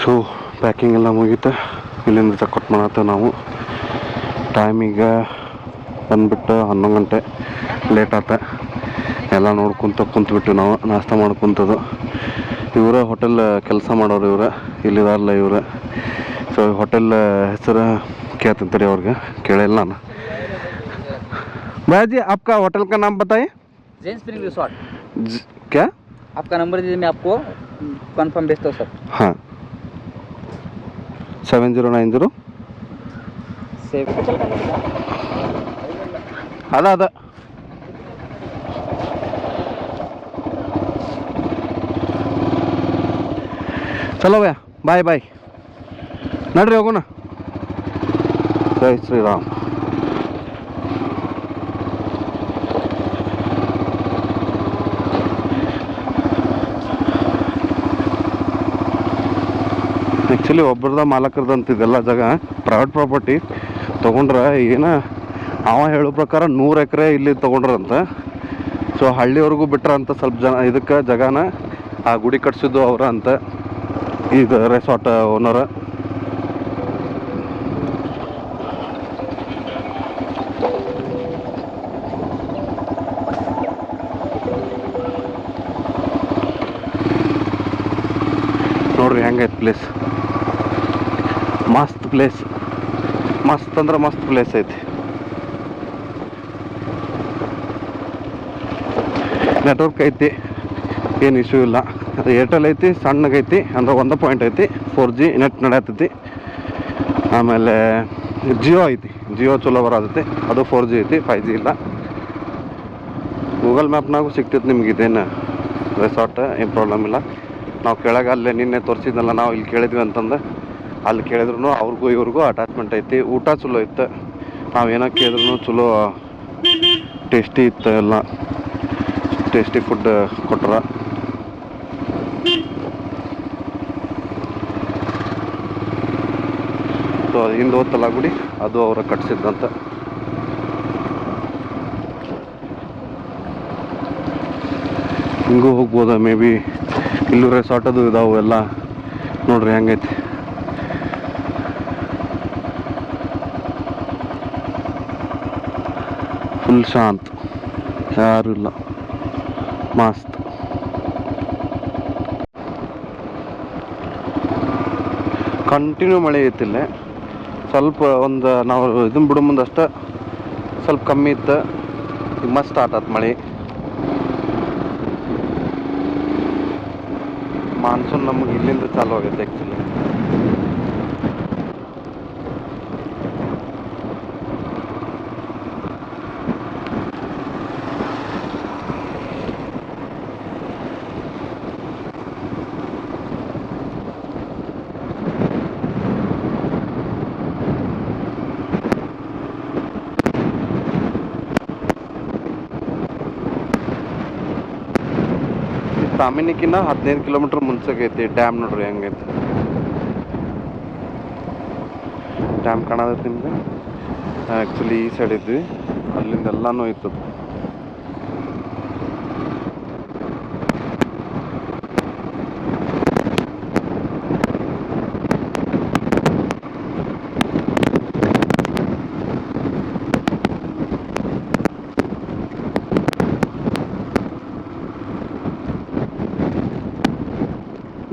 So packing ಎಲ್ಲ ಮುಗೀತು. ಇಲ್ಲಿಂದ ಚೆಕ್ಔಟ್ ಮಾಡತ್ತೇವೆ ನಾವು. ಟೈಮಿಗೆ ಬಂದುಬಿಟ್ಟು 11 ಗಂಟೆ ಲೇಟ್ ಆತ. ಎಲ್ಲ ನೋಡ್ಕೊತ ಕುಂತ್ಬಿಟ್ಟು ನಾವು ನಾಷ್ಟ ಮಾಡ್ಕೊತದ್ದು. ಇವರ ಹೋಟೆಲ್ ಕೆಲಸ ಮಾಡೋರು ಇವ್ರು, ಇಲ್ಲಿದಾರಲ್ಲ ಇವ್ರು. ಸೊ ಹೋಟೆಲ್ ಹೆಸರು ಕೇಳ್ತಿರ್ತಾರೆ ಅವ್ರಿಗೆ, ಕೇಳಿಲ್ಲ ನಾನು. भैया जी आपका होटल का नाम बताइए. Jain spring resort. क्या? आपका नंबर दीजिए, मैं आपको कन्फर्म भेजता हूँ सर. हाँ 7090 ಅದ ಚಲೋ ಭಯ್ಯ, ಬಾಯ್ ಬಾಯ್, ನಡ್ರಿ ಹೋಗೋಣ. ಜೈ ಶ್ರೀರಾಮ್. ಆ್ಯಕ್ಚುಲಿ ಒಬ್ಬರದ ಮಾಲಕರದಂತ ಇದೆಲ್ಲ ಜಾಗ ಪ್ರೈವೇಟ್ ಪ್ರಾಪರ್ಟಿ. ತೊಗೊಂಡ್ರೆ ಏನು ಅವ ಹೇಳೋ ಪ್ರಕಾರ 100 ಎಕರೆ ಇಲ್ಲಿ ತೊಗೊಂಡ್ರಂತ. ಸೊ ಹಳ್ಳಿವರೆಗೂ ಬಿಟ್ರಂತ ಸ್ವಲ್ಪ ಜನ ಇದಕ್ಕೆ ಜಾಗನ. ಆ ಗುಡಿ ಕಟ್ಸಿದ್ದು ಅವರ ಅಂತ, ಇದು ರೆಸಾರ್ಟ್ ಓನರ್. ನೋಡ್ರಿ ಹೆಂಗೈತೆ ಪ್ಲೇಸ್. ಮಸ್ತ್ ಪ್ಲೇಸ್, ಮಸ್ತ್ ಅಂದ್ರೆ ಮಸ್ತ್ ಪ್ಲೇಸ್ ಐತಿ. ನೆಟ್ವರ್ಕ್ ಐತಿ, ಏನು ಇಶ್ಯೂ ಇಲ್ಲ. ಅದು ಏರ್ಟೆಲ್ ಐತಿ, ಸಣ್ಣಗೈತಿ, ಅಂದ್ರೆ 1 ಪಾಯಿಂಟ್ ಐತಿ. 4G net ನಡೆಯತೈತಿ. ಆಮೇಲೆ ಜಿಯೋ ಐತಿ, ಜಿಯೋ ಚಲೋ ಬರತೈತಿ, ಅದು 4G ಐತಿ, 5G ಇಲ್ಲ. ಗೂಗಲ್ ಮ್ಯಾಪ್ನಾಗೂ ಸಿಗ್ತೈತಿ ನಿಮ್ಗೆ ಇದೇನು ರೆಸಾರ್ಟ್, ಏನು ಪ್ರಾಬ್ಲಮ್ ಇಲ್ಲ. ನಾವು ಕೆಳಗೆ ಅಲ್ಲೇ ನಿನ್ನೆ ತೋರಿಸಿದ್ನಲ್ಲ, ನಾವು ಇಲ್ಲಿ ಕೇಳಿದ್ವಿ ಅಂತಂದು, ಅಲ್ಲಿ ಕೇಳಿದ್ರು ಅವ್ರಿಗೂ ಇವ್ರಿಗೂ ಅಟ್ಯಾಚ್ಮೆಂಟ್ ಐತಿ. ಊಟ ಚಲೋ ಇತ್ತು, ನಾವು ಏನೋ ಕೇಳಿದ್ರು ಚಲೋ ಟೇಸ್ಟಿ ಇತ್ತು. ಎಲ್ಲ ಟೇಸ್ಟಿ ಫುಡ್ ಕೊಟ್ರ. ಸೊ ಹಿಂದೆ ಹೋತಲ್ಲ ಗುಡಿ, ಅದು ಅವರ ಕಟ್ಸಿದ್ದಂತ. ಹಿಂಗೂ ಹೋಗ್ಬೋದ ಮೇ ಬಿ. ಇಲ್ಲೂ ರೆಸಾರ್ಟ್ ಅದು ಇದಾವೆ ಎಲ್ಲ. ನೋಡ್ರಿ ಹೆಂಗೈತಿ. ಫುಲ್ ಶಾಂತ್, ಯಾರು ಇಲ್ಲ, ಮಸ್ತ್. ಕಂಟಿನ್ಯೂ ಮಳೆ ಐತಿಲ್ಲ. ಸ್ವಲ್ಪ ಒಂದು ನಾವು ಇದನ್ನ ಬಿಡೋ ಮುಂದೆ ಅಷ್ಟೇ ಸ್ವಲ್ಪ ಕಮ್ಮಿ ಇತ್ತು. ಈಗ ಮಸ್ತ್ ಸ್ಟಾರ್ಟ್ ಆಯ್ತು ಮಳೆ. ಮಾನ್ಸೂನ್ ನಮಗೆ ಇಲ್ಲಿಂದ ಚಾಲು ಆಗೈತೆ ಆ್ಯಕ್ಚುಲಿ. ತಾಮಿನಿಕಿನ್ನ 15 ಕಿಲೋಮೀಟ್ರ್ ಮುಂಚೆಗೆ ಐತಿ ಡ್ಯಾಮ್. ನೋಡ್ರಿ ಹೆಂಗೈತಿ ಡ್ಯಾಮ್ ಕಾಣತೈತಿ ನಿಮ್ಗೆ. ಆ್ಯಕ್ಚುಲಿ ಈ ಸೈಡ್ ಇದ್ವಿ, ಅಲ್ಲಿಂದ ಎಲ್ಲನೂ ಇತ್ತು.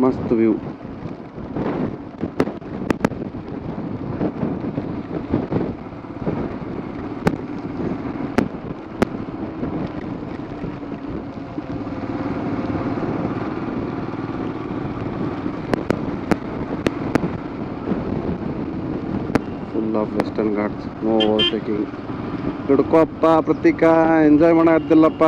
ಮಸ್ತ್ view. Full of Western Ghats, no overtaking. ಹಿಡ್ಕೊಪ್ಪ ಪ್ರತೀಕ, ಎಂಜಾಯ್ ಮಾಡತ್ತಿಲ್ಲಪ್ಪ.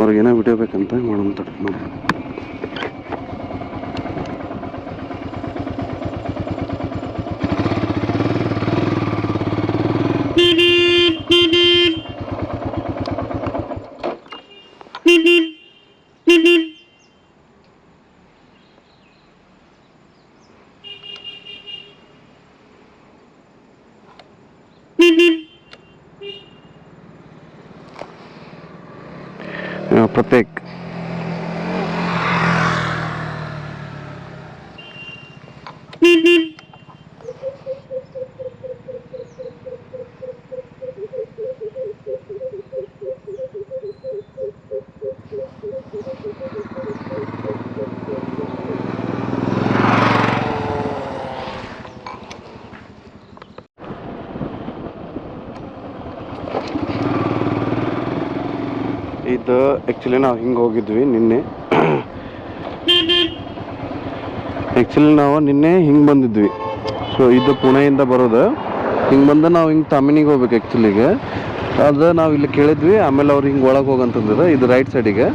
ಅವ್ರಿಗೇನೋ ವಿಡಿಯೋ ಬೇಕಂತ ಮಾಡೋಣ ತಡ್ರಿ ನೋಡಿ. ಪ್ರತ್ಯೇಕ್. ಇದು ಆ್ಯಕ್ಚುಲಿ ನಾವು ಹಿಂಗೆ ಹೋಗಿದ್ವಿ ನಿನ್ನೆ. ಆ್ಯಕ್ಚುಲಿ ನಾವು ನಿನ್ನೆ ಹಿಂಗೆ ಬಂದಿದ್ವಿ. ಸೊ ಇದು ಪುಣೆಯಿಂದ ಬರೋದು. ಹಿಂಗೆ ಬಂದು ನಾವು ಹಿಂಗೆ ತಮಿನಿಗೆ ಹೋಗ್ಬೇಕು ಆ್ಯಕ್ಚುಲಿಗೆ. ಅದು ನಾವು ಇಲ್ಲಿ ಕೇಳಿದ್ವಿ, ಆಮೇಲೆ ಅವ್ರು ಹಿಂಗೆ ಒಳಗೆ ಹೋಗಂತಂದ್ರೆ ಇದು ರೈಟ್ ಸೈಡಿಗೆ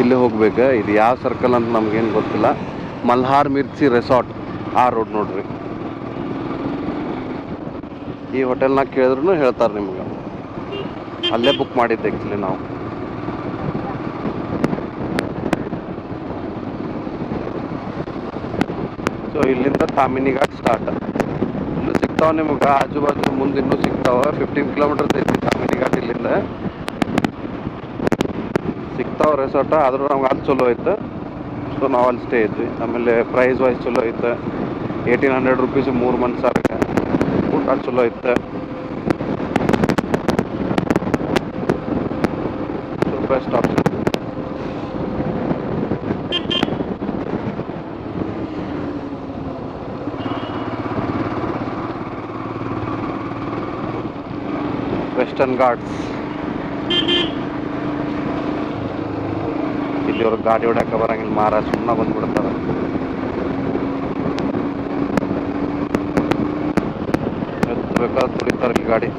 ಇಲ್ಲೇ ಹೋಗ್ಬೇಕು. ಇದು ಯಾವ ಸರ್ಕಲ್ ಅಂತ ನಮ್ಗೇನು ಗೊತ್ತಿಲ್ಲ. ಮಲ್ಹಾರ್ ಮಿರ್ಚಿ ರೆಸಾರ್ಟ್ ಆ ರೋಡ್ ನೋಡ್ರಿ. ಈ ಹೋಟೆಲ್ನಾಗ ಕೇಳಿದ್ರು ಹೇಳ್ತಾರೆ ನಿಮ್ಗೆ. ಅಲ್ಲೇ ಬುಕ್ ಮಾಡಿದ್ದೆ ಆ್ಯಕ್ಚುಲಿ ನಾವು. ಸೊ ಇಲ್ಲಿಂದ ತಾಮಿನಿ ಘಾಟ್ ಸ್ಟಾರ್ಟ್. ಇನ್ನು ಸಿಗ್ತಾವೆ ನಿಮ್ಗೆ ಆಜು ಬಾಜು ಮುಂದೆ ಇನ್ನೂ ಸಿಗ್ತಾವೆ. 15 ಕಿಲೋಮೀಟರ್ಸ್ ಐತಿ ತಾಮಿನಿ ಘಾಟ್ ಇಲ್ಲಿಂದ. ಸಿಗ್ತಾವೆ ರೆಸಾರ್ಟ. ಆದರೂ ನಮ್ಗೆ ಅಲ್ಲಿ ಚಲೋ ಐತೆ. ಸೊ ನಾವು ಅಲ್ಲಿ ಸ್ಟೇ ಇದ್ವಿ. ಆಮೇಲೆ ಪ್ರೈಸ್ ವೈಸ್ ಚಲೋ ಐತೆ. 1800 ರುಪೀಸ್ 3 ಮನ್ಸಾರಿಗೆ. ಊಟ ಚಲೋ ಐತೆ. So best option. Western Ghats. ಇಲ್ಲಿ ಅವ್ರಿಗೆ ಗಾಡಿ ಹೊಡ್ಯಾಕ ಬರಂಗಿಲ್ಲ, ಮಾರ ಸುಮ್ಮನೆ ಬಂದ್ಬಿಡ್ತಾರೆ. ಬೇಕಾದ್ರೆ ತುಳಿತಾರೆ ಇಲ್ಲಿ ಗಾಡಿ.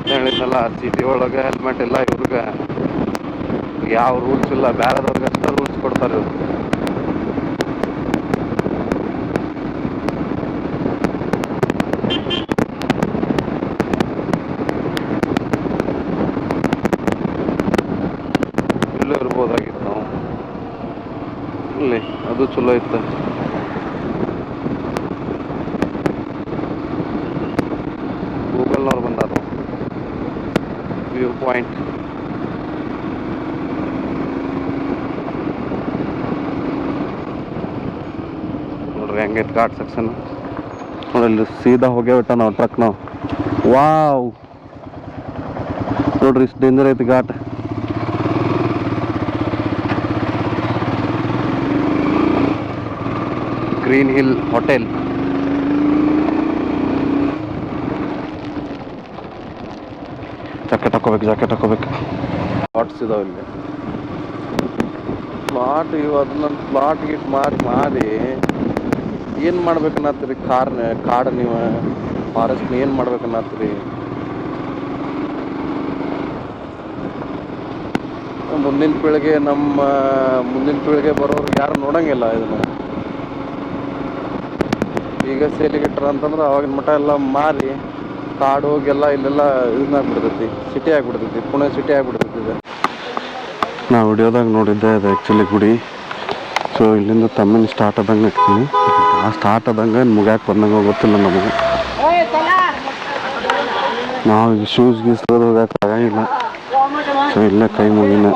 ಹೇಳಿದ್ನಲ್ಲ, ಸಿಟಿ ಒಳಗೆ ಹೆಲ್ಮೆಟ್ ಇಲ್ಲ ಇವ್ರಿಗೆ. ಯಾವ ರೂಲ್ಸ್ ಇಲ್ಲ, ಬೇರೆದವ್ರಿಗೆ ಅಷ್ಟೇ ರೂಲ್ಸ್ ಕೊಡ್ತಾರೆ ಇವ್ರು. ಇಲ್ಲೇ ಇರ್ಬೋದಾಗಿತ್ತು ನಾವು. ಇಲ್ಲಿ ಅದು ಚಲೋ ಇತ್ತು. ಗೂಗಲ್ನವ್ರು ಬಂದಾರ. View point. ನೋಡ್ರಿ ಹೆಂಗೈತೆ ಘಾಟ್ ಸೆಕ್ಷನ್. ನೋಡಲ್ಲಿ ಸೀದಾ ಹೋಗ್ಯಾಬಿಟ್ಟ ನಾವು ಟ್ರಕ್ ನಾವು. ವಾವ್, ನೋಡ್ರಿ ಇಷ್ಟು ಡೇಂಜರ್ ಐತಿ ghat. Green hill hotel. Jacket ಹಾಕೋಬೇಕು. ಪ್ಲಾಟ್ಸ್ ಇದಾವೆ ಇಲ್ಲಿ. ಪ್ಲಾಟ್ ಇವು ಅದನ್ನ ಪ್ಲಾಟ್ ಗಿಟ್ ಮಾರಿ ಏನು ಮಾಡ್ಬೇಕನ್ನತ್ತೀರಿ? ಕಾಡು ನೀವು ಫಾರೆಸ್ಟ್ನ ಏನು ಮಾಡ್ಬೇಕನ್ನತ್ತೀರಿ? ಮುಂದಿನ ಪೀಳಿಗೆ ಬರೋರು ಯಾರು ನೋಡಂಗಿಲ್ಲ ಇದನ್ನು. ಈಗ ಸೇಲಿಗಿಟ್ರ ಅಂತಂದ್ರೆ ಅವಾಗಿನ ಮಠ ಎಲ್ಲ ಮಾರಿ ಕಾಡು ಹೋಗೆಲ್ಲ ಇಲ್ಲೆಲ್ಲ ಇದನ್ನಾಗ್ಬಿಡ್ತೈತಿ, ಸಿಟಿ ಆಗಿಬಿಡ್ತೈತಿ. ಪುಣೆ ಸಿಟಿ ಆಗಿಬಿಡ್ತೈತಿ ಇದು. ನಾವು ವಿಡಿಯೋದಾಗ ನೋಡಿದ್ದೆ ಅದು ಆ್ಯಕ್ಚುಲಿ ಗುಡಿ. ಸೊ ಇಲ್ಲಿಂದ ತಮ್ಮಿನ ಸ್ಟಾರ್ಟ್ ಆದಂಗೆ ಇರ್ತೀನಿ. ಆ ಸ್ಟಾರ್ಟ್ ಆದಂಗೆ ಮುಗ್ಯಾಕೆ ಬಂದಂಗೆ ಗೊತ್ತಿಲ್ಲ ನಮಗೆ. ನಾವು ಈಗ ಶೂಸ್ ಗೀಸೋದು ಹೋಗಕ್ಕೆ ಆಗಂಗಿಲ್ಲ. ಸೊ ಇಲ್ಲೇ ಕೈ ಮುಗಿನ.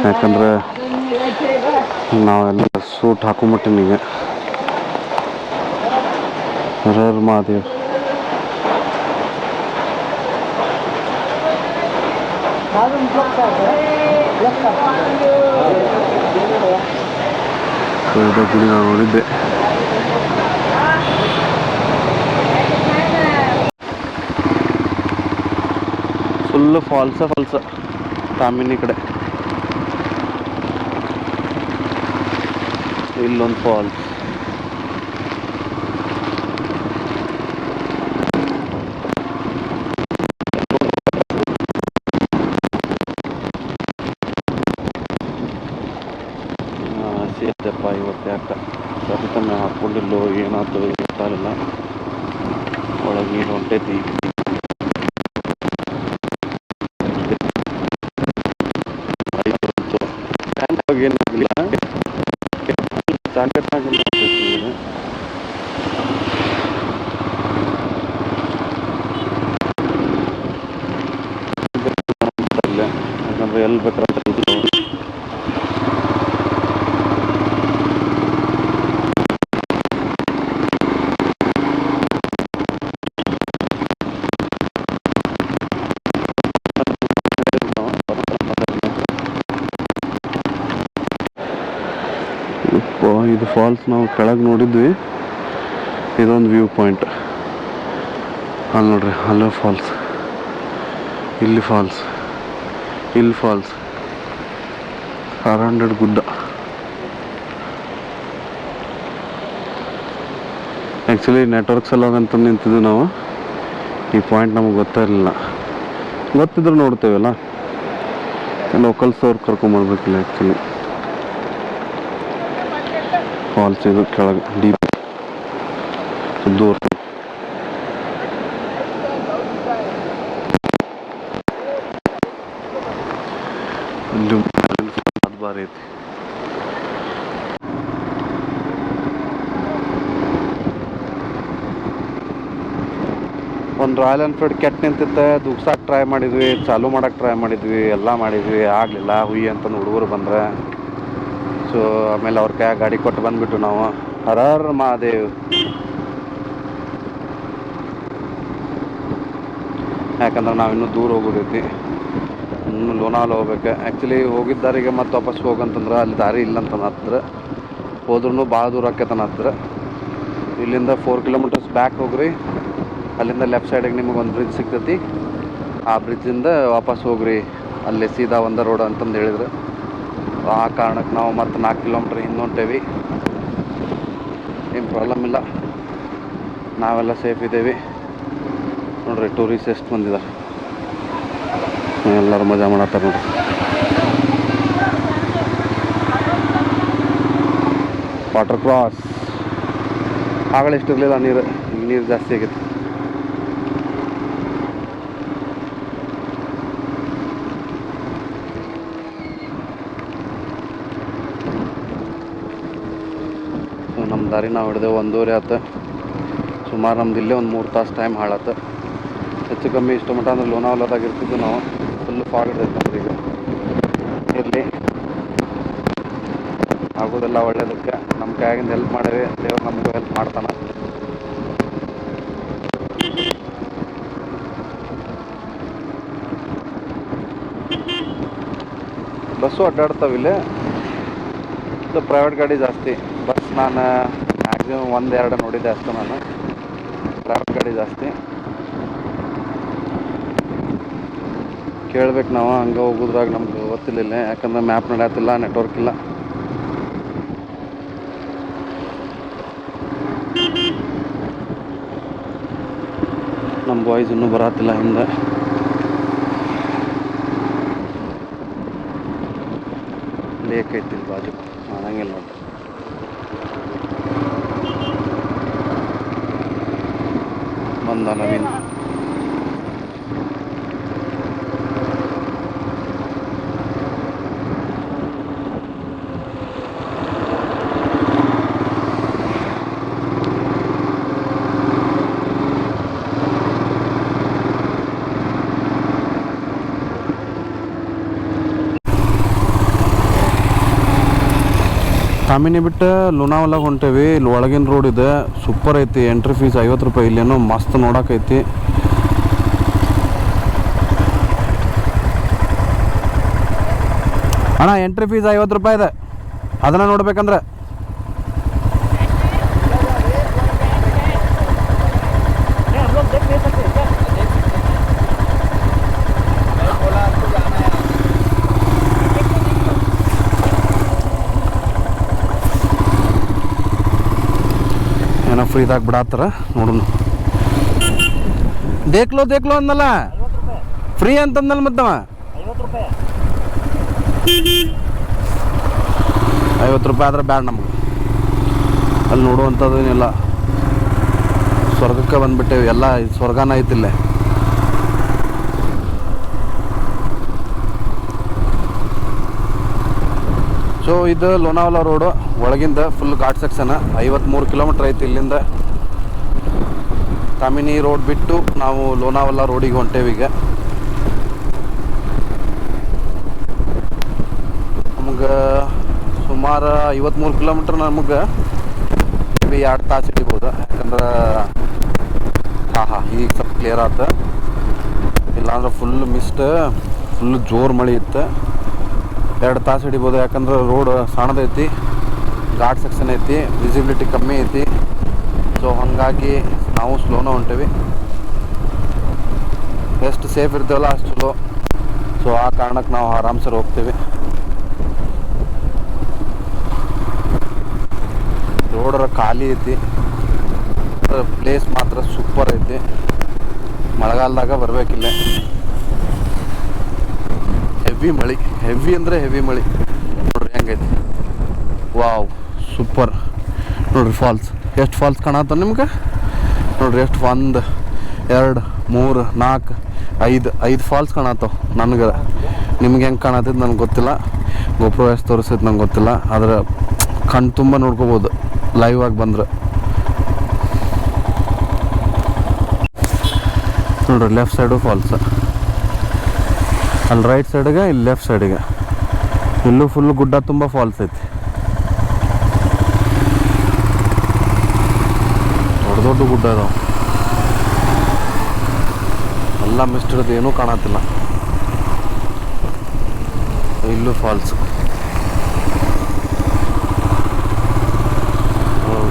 ಯಾಕಂದ್ರೆ ನಾವೆಲ್ಲ ಸೂಟ್ ಹಾಕೊಂಬಿಟ್ಟಿನಿ ಈಗ. ಮಹಾದೇವ್. ಗುಡಿ ನಾವು ನೋಡಿದ್ದೆ. ಫುಲ್ಲು ಫಾಲ್ಸ ತಾಮಿನಿ ಕಡೆ. ಇಲ್ಲೊಂದು ಫಾಲ್ಸ್. ಸೇದಪ್ಪ ಇವತ್ತು ಯಾಕೆ ಸರಿತನ ಹಾಕ್ಕೊಂಡಿಲ್ಲೋ ಏನಾಯ್ತು ಗೊತ್ತಾಗಲಿಲ್ಲ. ಒಳಗೆ ನೀರು ಹೊಂಟೈತಿ. ಏನಾಗಿಲ್ಲ, ಜಾಕೆಟ್ನಾಗ ನೋಡ್ರಿ ಎಲ್ಲಿ ಬೇಕಾದ್ರೆ ಇದು ಫಾಲ್ಸ್ ನಾವು ಕೆಳಗೆ ನೋಡಿದ್ವಿ. ಇದೊಂದು ವ್ಯೂ ಪಾಯಿಂಟ್. ಅಲ್ಲಿ ನೋಡ್ರಿ, ಅಲ್ಲೇ ಫಾಲ್ಸ್, ಇಲ್ಲಿ ಫಾಲ್ಸ್, ಇಲ್ಲಿ ಫಾಲ್ಸ್, 600 ಗುಡ್ಡ. ಆ್ಯಕ್ಚುಲಿ ನೆಟ್ವರ್ಕ್ ಸಲುವಾಗಂತ ನಿಂತಿದ್ವಿ ನಾವು. ಈ ಪಾಯಿಂಟ್ ನಮಗೆ ಗೊತ್ತಿರಲಿಲ್ಲ. ಗೊತ್ತಿದ್ರು ನೋಡ್ತೇವಲ್ಲ, ಲೋಕಲ್ಸ್ ಅವ್ರು ಕರ್ಕೊಂಬರ್ಬೇಕಿಲ್ಲ. ಆ್ಯಕ್ಚುಲಿ ಫಾಲ್ಸ್ ಇದು ಕೆಳಗೆ ಡೀಪ್ ದೂರ. ಇಲ್ಲಿ ಅದು ಭಾರಿ ಐತಿ. ಒಂದು ರಾಯಲ್ ಎನ್ಫೀಲ್ಡ್ ಕೆಟ್ಟ ನಿಂತಿತ್ತೆ. ದುಗ್ಸಾಕ್ ಟ್ರೈ ಮಾಡಿದ್ವಿ, ಚಾಲೂ ಮಾಡಕ್ಕೆ ಟ್ರೈ ಮಾಡಿದ್ವಿ, ಎಲ್ಲ ಮಾಡಿದ್ವಿ, ಆಗಲಿಲ್ಲ. ಹುಯಿ ಅಂತಂದು ಹುಡುಗರು ಬಂದ್ರೆ, ಸೊ ಆಮೇಲೆ ಅವ್ರ ಕೈ ಗಾಡಿ ಕೊಟ್ಟು ಬಂದುಬಿಟ್ಟು ನಾವು ಹರರ್ ಮಹಾದೇವ್. ಯಾಕಂದ್ರೆ ನಾವಿನ್ನೂ ದೂರ ಹೋಗೋದೈತಿ, ಇನ್ನು ಲೋನಾವಲ ಹೋಗ್ಬೇಕು. ಆ್ಯಕ್ಚುಲಿ ಹೋಗಿದ್ದ ದಾರಿಗೆ ಮತ್ತೆ ವಾಪಸ್ ಹೋಗಂತಂದ್ರೆ ಅಲ್ಲಿ ದಾರಿ ಇಲ್ಲ ಅಂತ ಹತ್ತಿರ ಹೋದ್ರೂ ಭಾಳ ದೂರ ಆಕೈತನ ಹತ್ತಿರ. ಇಲ್ಲಿಂದ 4 ಕಿಲೋಮೀಟರ್ಸ್ ಬ್ಯಾಕ್ ಹೋಗ್ರಿ, ಅಲ್ಲಿಂದ ಲೆಫ್ಟ್ ಸೈಡಿಗೆ ನಿಮಗೆ ಒಂದು ಬ್ರಿಡ್ಜ್ ಸಿಗ್ತೈತಿ. ಆ ಬ್ರಿಡ್ಜಿಂದ ವಾಪಸ್ ಹೋಗ್ರಿ, ಅಲ್ಲಿ ಸೀದಾ ಒಂದೇ ರೋಡ್ ಅಂತಂದು ಹೇಳಿದ್ರು. ಆ ಕಾರಣಕ್ಕೆ ನಾವು ಮತ್ತೆ 4 ಕಿಲೋಮೀಟ್ರ್ ಹಿಂದೆ ಹೊಂಟೇವಿ. ಏನು ಪ್ರಾಬ್ಲಮ್ ಇಲ್ಲ, ನಾವೆಲ್ಲ ಸೇಫ್ ಇದ್ದೇವೆ. ನೋಡ್ರಿ ಟೂರಿಸ್ಟ್ ಎಷ್ಟು ಬಂದಿದ್ದಾರೆ, ಎಲ್ಲರೂ ಮಜಾ ಮಾಡತ್ತಾರೆ ನೋಡ್ರಿ. ವಾಟರ್ ಕ್ರಾಸ್ ಆಗಲೇ ಇಷ್ಟಿರಲಿಲ್ಲ ನೀರು, ಈಗ ನೀರು ಜಾಸ್ತಿ ಆಗೈತೆ. ನಮ್ಮ ದಾರಿ ನಾವು ಹಿಡಿದೇವು 1:30 ಆಯ್ತು. ಸುಮಾರು ನಮ್ದು ಇಲ್ಲೇ ಒಂದು 3 ತಾಸು ಟೈಮ್ ಹಾಳಾತು. ಹೆಚ್ಚು ಕಮ್ಮಿ ಇಷ್ಟು ಮಟ್ಟ ಅಂದ್ರೆ ಲೋನಾವಲಾದಾಗ ಇರ್ತಿದ್ದು ನಾವು. ಫುಲ್ಲು ಫಾಗ್ ಹಿಡ್ದೈತೆ ನಮ್ಗೆ ಈಗ. ಇರಲಿ, ಆಗೋದೆಲ್ಲ ಒಳ್ಳೇದಕ್ಕೆ. ನಮ್ಮ ಕೈಯಾಗಿಂದ ಹೆಲ್ಪ್ ಮಾಡಿರಿ, ದೇವ್ರು ನಮಗೂ ಹೆಲ್ಪ್ ಮಾಡ್ತಾನೆ. ಬಸ್ಸು ಅಡ್ಡಾಡ್ತಾವೆ ಇಲ್ಲಿ, ಇದು ಪ್ರೈವೇಟ್ ಗಾಡಿ ಜಾಸ್ತಿ. ಬಸ್ ನಾನು ಮ್ಯಾಕ್ಸಿಮಮ್ 1-2 ನೋಡಿದ್ದೆ ಅಷ್ಟು. ನಾನು ಪ್ರೈವೇಟ್ ಗಾಡಿ ಜಾಸ್ತಿ ಕೇಳ್ಬೇಕು ನಾವು. ಹಂಗೆ ಹೋಗೋದ್ರಾಗ ನಮ್ಗೆ ಗೊತ್ತಿಲ್ಲ, ಯಾಕಂದ್ರೆ ಮ್ಯಾಪ್ ನಡೆಯತ್ತಿಲ್ಲ, ನೆಟ್ವರ್ಕ್ ಇಲ್ಲ. ನಮ್ಮ ಬಾಯ್ಸ್ ಇನ್ನೂ ಬರತ್ತಿಲ್ಲ ಹಿಂದೆ. ಲೇಕ್ ಐತಿ ಇಲ್ಲಿ ಬಾಜು, ಮಾಡಂಗಿಲ್ಲ ನೋಡ್ರಿ. ಬಂದ ನವೀನ್. ಕಾಮಿನಿ ಬಿಟ್ಟು ಲೋನಾವಲಾಗ ಹೊಂಟೇವಿ. ಇಲ್ಲಿ ಒಳಗಿನ ರೋಡ್ ಇದೆ, ಸೂಪರ್ ಐತಿ. ಎಂಟ್ರಿ ಫೀಸ್ 50 ರೂಪಾಯಿ. ಇಲ್ಲೇನೋ ಮಸ್ತ್ ನೋಡೋಕೈತಿ. ಅಣ್ಣ ಎಂಟ್ರಿ ಫೀಸ್ 50 ರೂಪಾಯಿ ಇದೆ, ಅದನ್ನು ನೋಡ್ಬೇಕಂದ್ರೆ. ಏನೋ ಫ್ರೀದಾಗ ಬಿಡತ್ತಾರ, ನೋಡೋಣ. ದೇಖ್ಲೋ ಅಂದಲ್ಲ, ಫ್ರೀ ಅಂತಂದಲ್ಲ ಮತ್ತವ. 50 ರೂಪಾಯಿ ಆದ್ರೆ ಬ್ಯಾಡ ನಮಗೆ. ಅಲ್ಲಿ ನೋಡುವಂಥದ್ದೇನಿಲ್ಲ, ಸ್ವರ್ಗಕ್ಕೆ ಬಂದ್ಬಿಟ್ಟೇವಿ. ಎಲ್ಲ ಸ್ವರ್ಗನ ಐತಿಲ್ಲ. ಸೊ ಇದು ಲೋನಾವಲಾ ರೋಡು ಒಳಗಿಂದ ಫುಲ್ ಘಾಟ್ ಸೆಕ್ಷನ್. 53 ಕಿಲೋಮೀಟ್ರ್ ಐತಿ ಇಲ್ಲಿಂದ. ಕಾಮಿನಿ ರೋಡ್ ಬಿಟ್ಟು ನಾವು ಲೋನಾವಲಾ ರೋಡಿಗೆ ಹೊಂಟೇವೀಗ. ನಮ್ಗೆ ಸುಮಾರು 53 ಕಿಲೋಮೀಟ್ರ್ ನಮಗೆ 2 ತಾಸು ಹಿಡಿಬೋದು. ಯಾಕಂದ್ರೆ ಈಗ ಸ್ವಲ್ಪ ಕ್ಲಿಯರ್ ಆಯ್ತು, ಇಲ್ಲಾಂದ್ರೆ ಫುಲ್ ಮಿಸ್ಟ್, ಫುಲ್ ಜೋರು ಮಳೆ ಇತ್ತು. 2 ತಾಸು ಹಿಡಿಬೋದು. ಯಾಕಂದ್ರೆ ರೋಡ್ ಸಣ್ಣದೈತಿ, ಘಾಟ್ ಸೆಕ್ಷನ್ ಐತಿ, ವಿಸಿಬಿಲಿಟಿ ಕಮ್ಮಿ ಐತಿ. ಸೊ ಹಾಗಾಗಿ ನಾವು ಸ್ಲೋನ ಹೊಂಟೇವಿ. ಎಷ್ಟು ಸೇಫ್ ಇರ್ತೀವಲ್ಲ ಅಷ್ಟು ಚಲೋ. ಸೊ ಆ ಕಾರಣಕ್ಕೆ ನಾವು ಆರಾಮ್ಸರ್ ಹೋಗ್ತೀವಿ. ರೋಡರ ಖಾಲಿ ಐತಿ, ಪ್ಲೇಸ್ ಮಾತ್ರ ಸೂಪರ್ ಐತಿ. ಮಳೆಗಾಲದಾಗ ಬರ್ಬೇಕಿಲ್ಲ. ಹೆವಿ ಮಳೆ, ಹೆವಿ ಅಂದರೆ ಹೆವಿ ಮಳೆ. ನೋಡ್ರಿ ಹೆಂಗೈತಿ, ವಾವ್ ಸೂಪರ್. ನೋಡ್ರಿ ಫಾಲ್ಸ್, ಎಷ್ಟು ಫಾಲ್ಸ್ ಕಾಣತ್ತ ನಿಮ್ಗೆ ನೋಡ್ರಿ. ಎಷ್ಟು 1 2 3 4 5 ಫಾಲ್ಸ್ ಕಾಣತ್ತವ ನನಗೆ. ನಿಮ್ಗೆ ಹೆಂಗೆ ಕಾಣತ್ತೈತೆ ನನಗೆ ಗೊತ್ತಿಲ್ಲ, ಗೋಪ್ರೋ ಎಷ್ಟು ತೋರಿಸೈತೆ ನಂಗೆ ಗೊತ್ತಿಲ್ಲ. ಆದ್ರೆ ಕಣ್ಣು ತುಂಬ ನೋಡ್ಕೋಬೋದು ಲೈವ್ ಆಗಿ ಬಂದ್ರೆ. ನೋಡ್ರಿ ಲೆಫ್ಟ್ ಸೈಡು ಫಾಲ್ಸ್, ಅಲ್ಲಿ ರೈಟ್ ಸೈಡಿಗೆ, ಇಲ್ಲಿ ಲೆಫ್ಟ್ ಸೈಡಿಗೆ, ಇಲ್ಲೂ ಫುಲ್ ಗುಡ್ಡ ತುಂಬ ಫಾಲ್ಸ್ ಐತಿ. ದೊಡ್ಡ ದೊಡ್ಡ ಗುಡ್ಡ ಇದಾವೆ, ಎಲ್ಲ ಮಿಸ್ಟ್ ಇರೋದು ಏನೂ ಕಾಣತ್ತಿಲ್ಲ. ಇಲ್ಲೂ ಫಾಲ್ಸ್.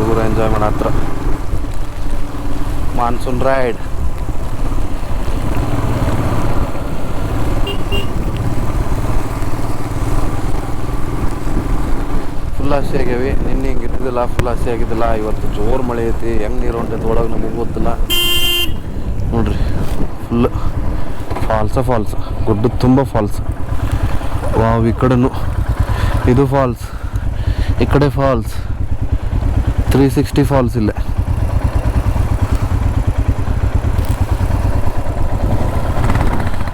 ಹುಡುಗರು ಎಂಜಾಯ್ ಮಾಡತ್ರ. Monsoon ride. ಫುಲ್ ಹಸಿ ಆಗ್ಯಾವಿ. ನಿನ್ನೆ ಹಿಂಗೆ ಇದ್ದಿದ್ದಿಲ್ಲ, ಫುಲ್ ಹಸಿ ಆಗಿದ್ದಿಲ್ಲ. ಇವತ್ತು ಜೋರು ಮಳೆ ಐತಿ. ಹೆಂಗೆ ನೀರು ಹೊಂಟೈತೆ ಒಳಗೆ ನಮಗೆ ಗೊತ್ತಿಲ್ಲ. ನೋಡ್ರಿ ಫುಲ್ ಫಾಲ್ಸ್, ಗುಡ್ಡದ ತುಂಬ ಫಾಲ್ಸ್. ವಾವ್, ಈ ಕಡೆನೂ ಇದು ಫಾಲ್ಸ್, ಈ ಕಡೆ ಫಾಲ್ಸ್, 360 ಫಾಲ್ಸ್ ಇಲ್ಲೇ.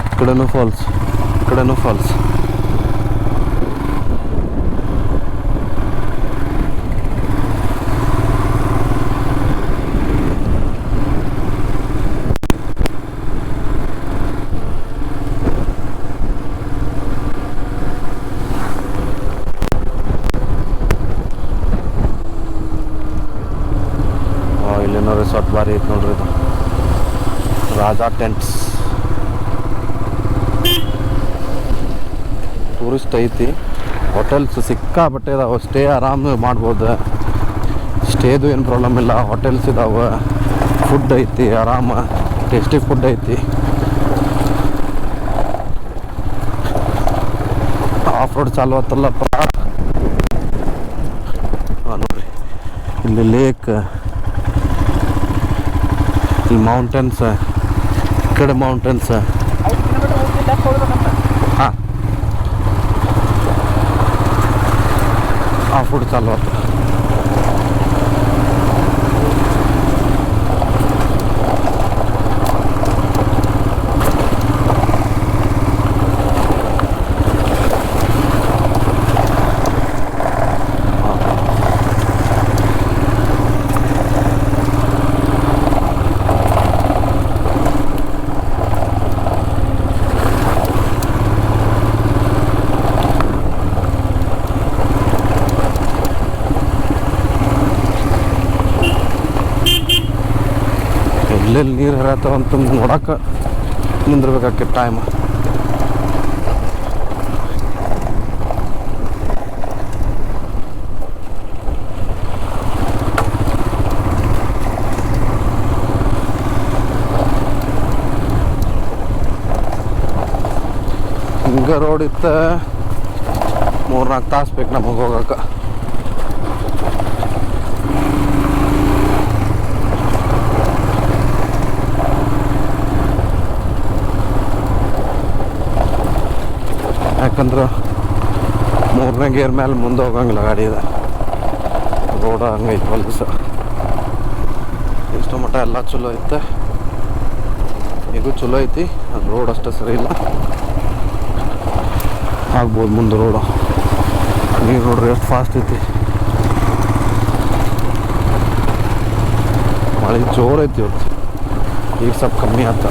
ಈ ಕಡೆನೂ ಫಾಲ್ಸ್, ಈ ಕಡೆನೂ ಫಾಲ್ಸ್. ಇಲ್ಲೇನೋ ರೆಸಾರ್ಟ್ ಭಾರಿ ಐತೆ ನೋಡ್ರಿ. ಇದು ರಾಜಾ ಟೆಂಟ್ಸ್. ಟೂರಿಸ್ಟ್ ಐತಿ. ಹೋಟೆಲ್ಸ್ ಸಿಕ್ಕಾಪಟ್ಟೆ ಇದಾವೆ, ಸ್ಟೇ ಆರಾಮ ಮಾಡ್ಬೋದು. ಸ್ಟೇದು ಏನು ಪ್ರಾಬ್ಲಮ್ ಇಲ್ಲ. ಹೋಟೆಲ್ಸ್ ಇದಾವೆ, ಫುಡ್ ಐತಿ, ಆರಾಮ ಟೇಸ್ಟಿ ಫುಡ್ ಐತಿ. ಆಫ್ ರೋಡ್ ಚಾಲು ಆತಲ್ಲಪ್ಪ. ನೋಡ್ರಿ ಇಲ್ಲಿ ಲೇಕ್, ಇಲ್ಲಿ ಮೌಂಟೇನ್ಸ್, ಈ ಕಡೆ ಮೌಂಟೇನ್ಸ್. ಹಾಂ, ಆಫ್ ರೋಡ್ ಚಾಲು ಆತ. ಎಲ್ಲೆಲ್ಲಿ ನೀರು ಹರಿಯತ್ತವ ಅಂತ ನೋಡಕ್ಕೆ ನಿಂದಿರ್ಬೇಕಾಕೈತೆ ಟೈಮ್. ಹಿಂಗೆ ರೋಡ್ ಇತ್ತು, 3-4 ತಾಸು ಬೇಕು ನಮಗೆ ಹೋಗಕ್ಕೆ. ಯಾಕಂದ್ರೆ 3ನೇ ಗೇರ್ ಮೇಲೆ ಮುಂದೆ ಹೋಗಂಗಿಲ್ಲ ಗಾಡಿ ಇದೆ. ರೋಡ ಹಂಗೈತೆ ಹೊಲಸ. ಇಷ್ಟು ಮಟ್ಟ ಎಲ್ಲ ಚಲೋ ಐತೆ, ಇದು ಚಲೋ ಐತಿ. ಅದು ರೋಡ್ ಅಷ್ಟೇ ಸರಿ ಇಲ್ಲ. ಆಗ್ಬೋದು ಮುಂದೆ ರೋಡು. ನೀರು ನೋಡ್ರಿ ಎಷ್ಟು ಫಾಸ್ಟ್ ಐತಿ. ಮಳೆ ಜೋರು ಐತಿ ಇವತ್ತು. ಈಗ ಸ್ವಲ್ಪ ಕಮ್ಮಿ ಆತ.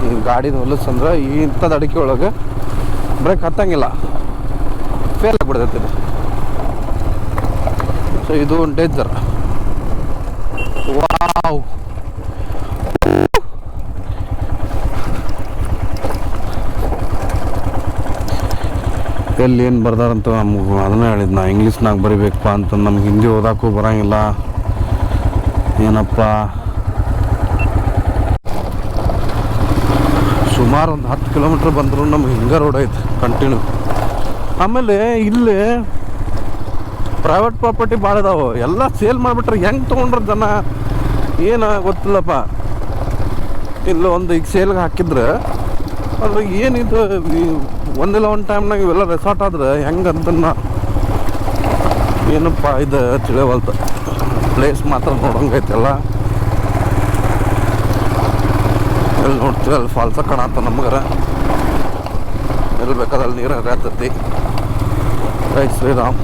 ಈ ಗಾಡಿನ ಹೊಲಸಂದ್ರೆ ಇಂಥದ್ದು ಅಡಿಕೆ ಒಳಗೆ ಬ್ರೇಕ್ ಹತ್ತಂಗಿಲ್ಲ, ಫೇಲ್ ಆಗಿಬಿಡ್ತೈತಿ ಇದು. ಸೊ ಇದು ಒಂದು ಡೇಂಜರ್. ವಾವ್, ಎಲ್ಲಿ ಏನು ಬರ್ದಾರಂತ ನಮ್ಗೆ ಅದನ್ನೇ ಹೇಳಿದ್ ನಾ, ಇಂಗ್ಲೀಷ್ನಾಗ ಬರಿಬೇಕಪ್ಪ ಅಂತ. ನಮ್ಗೆ ಹಿಂದಿ ಓದಾಕು ಬರೋಂಗಿಲ್ಲ ಏನಪ್ಪ. ಸುಮಾರು ಒಂದು 10 ಕಿಲೋಮೀಟ್ರ್ ಬಂದರೂ ನಮ್ಗೆ ಹಿಂಗೆ ರೋಡ್ ಐತೆ ಕಂಟಿನ್ಯೂ. ಆಮೇಲೆ ಇಲ್ಲಿ ಪ್ರೈವೇಟ್ ಪ್ರಾಪರ್ಟಿ ಭಾಳ ಇದಾವೆ, ಎಲ್ಲ ಸೇಲ್ ಮಾಡಿಬಿಟ್ರೆ ಹೆಂಗೆ ತೊಗೊಂಡ್ರೆ ಜನ ಏನು ಗೊತ್ತಿಲ್ಲಪ್ಪ. ಇಲ್ಲ ಒಂದು ಈಗ ಸೇಲ್ಗೆ ಹಾಕಿದ್ರೆ ಅದು ಏನಿದು ಒಂದಿಲ್ಲ ಒಂದು ಟೈಮ್ನಾಗ ಇವೆಲ್ಲ ರೆಸಾರ್ಟ್ ಆದ್ರೆ ಹೆಂಗೆ ಅಂತನ್ನ ಏನಪ್ಪ ಇದು ತಿಳಿವಲ್ತು. ಪ್ಲೇಸ್ ಮಾತ್ರ ನೋಡಂಗೈತೆಲ್ಲ. ಎಲ್ಲಿ ನೋಡ್ತೀವಿ ಅಲ್ಲಿ ಫಾಲ್ಸ ಕಾಣತ್ತ ನಮ್ಗರ, ಎಲ್ಲಿ ಬೇಕಾದಲ್ಲಿ ನೀರು ಹರಿಯತೈತಿ. ಜೈ ಶ್ರೀರಾಮ್.